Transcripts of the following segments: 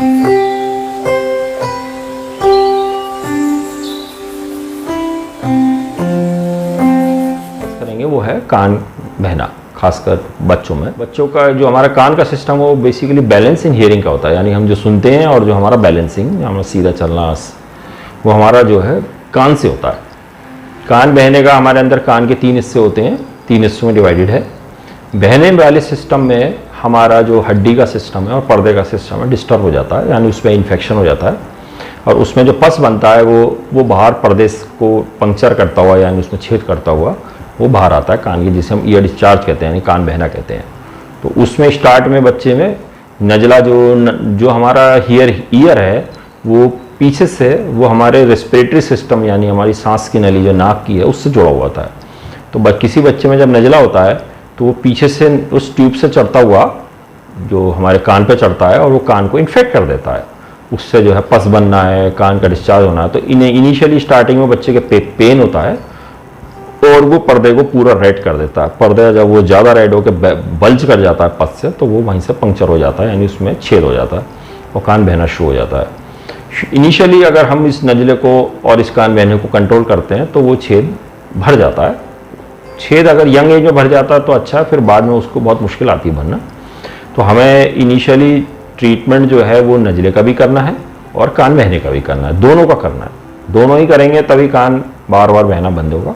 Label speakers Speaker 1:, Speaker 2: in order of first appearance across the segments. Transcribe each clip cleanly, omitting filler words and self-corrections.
Speaker 1: करेंगे वो है कान बहना, खासकर बच्चों में। बच्चों का जो हमारा कान का सिस्टम है वो बेसिकली बैलेंस इन हियरिंग का होता है, यानी हम जो सुनते हैं और जो हमारा बैलेंसिंग, हमारा सीधा चलना, वो हमारा जो है कान से होता है। कान बहने का हमारे अंदर कान के 3 हिस्से होते हैं, 3 हिस्सों में डिवाइडेड है। बहने वाले सिस्टम में हमारा जो हड्डी का सिस्टम है और पर्दे का सिस्टम है डिस्टर्ब हो जाता है, यानी उसमें इन्फेक्शन हो जाता है और उसमें जो पस बनता है वो बाहर पर्दे को पंक्चर करता हुआ, यानी उसमें छेद करता हुआ वो बाहर आता है कान की, जिसे हम ईयर डिस्चार्ज कहते हैं, यानी कान बहना कहते हैं। तो उसमें स्टार्ट में बच्चे में नजला जो हमारा ईयर है वो पीछे से वो हमारे रेस्पिरेटरी सिस्टम, यानी हमारी सांस की नली जो नाक की है उससे जुड़ा हुआ होता है। तो किसी बच्चे में जब नजला होता है तो वो पीछे से उस ट्यूब से चढ़ता हुआ जो हमारे कान पे चढ़ता है और वो कान को इन्फेक्ट कर देता है, उससे जो है पस बनना है, कान का डिस्चार्ज होना है। तो इनिशियली स्टार्टिंग में बच्चे के पेन होता है और वो पर्दे को पूरा रेड कर देता है। पर्दा जब वो ज़्यादा रेड होकर बल्ज कर जाता है पस से, तो वो वहीं से पंक्चर हो जाता है, यानी उसमें छेद हो जाता है और कान बहना शुरू हो जाता है। इनिशियली अगर हम इस नजले को और इस कान बहने को कंट्रोल करते हैं तो वो छेद भर जाता है। छेद अगर यंग एज में भर जाता है तो अच्छा है, फिर बाद में उसको बहुत मुश्किल आती है भरना। तो हमें इनिशियली ट्रीटमेंट जो है वो नजले का भी करना है और कान बहने का भी करना है, दोनों का करना है। दोनों ही करेंगे तभी कान बार बार बहना बंद होगा।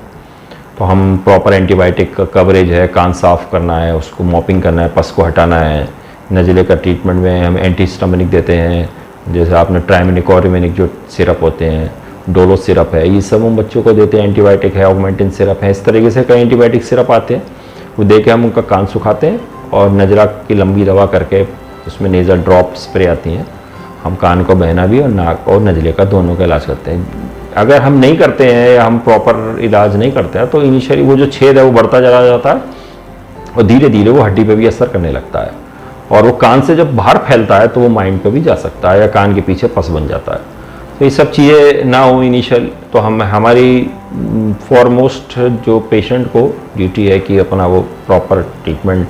Speaker 1: तो हम प्रॉपर एंटीबायोटिक का कवरेज है, कान साफ़ करना है, उसको मॉपिंग करना है, पस को हटाना है। नज़ले का ट्रीटमेंट में हम एंटीहिस्टामिनिक देते हैं, जैसे आपने ट्राइमेनिक ऑरिमेनिक जो सिरप होते हैं, डोलो सिरप है, ये सब हम बच्चों को देते हैं। एंटीबायोटिक है, ऑगमेंटिन सिरप है, इस तरीके से कई एंटीबायोटिक सिरप आते हैं, वो दे के हम उनका कान सुखाते हैं और नजला की लंबी दवा करके उसमें नेज़ल ड्रॉप स्प्रे आती हैं, हम कान को बहना भी और नाक और नजले का दोनों का इलाज करते हैं। अगर हम नहीं करते हैं या हम प्रॉपर इलाज नहीं करते हैं तो इनिशियली वो जो छेद है वो बढ़ता चला जाता है और धीरे धीरे वो हड्डी पे भी असर करने लगता है और वो कान से जब बाहर फैलता है तो वो माइंड पे भी जा सकता है या कान के पीछे पस बन जाता है। तो ये सब चीज़ें ना हो इनिशियल, तो हमारी फॉरमोस्ट जो पेशेंट को ड्यूटी है कि अपना वो प्रॉपर ट्रीटमेंट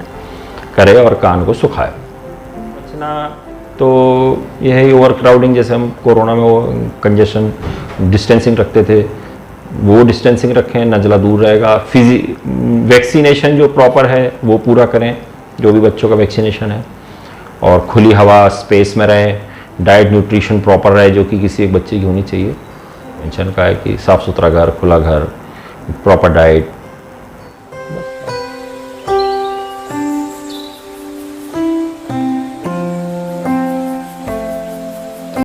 Speaker 1: करे और कान को सुखाए। बचना तो यह है ओवर क्राउडिंग, जैसे हम कोरोना में वो कंजेशन डिस्टेंसिंग रखते थे, वो डिस्टेंसिंग रखें, नजला दूर रहेगा। वैक्सीनेशन जो प्रॉपर है वो पूरा करें, जो भी बच्चों का वैक्सीनेशन है, और खुली हवा स्पेस में रहें। डाइट न्यूट्रिशन प्रॉपर रहे, जो कि किसी एक बच्चे की होनी चाहिए। मेंशन का है कि साफ़ सुथरा घर, खुला घर, प्रॉपर डाइट,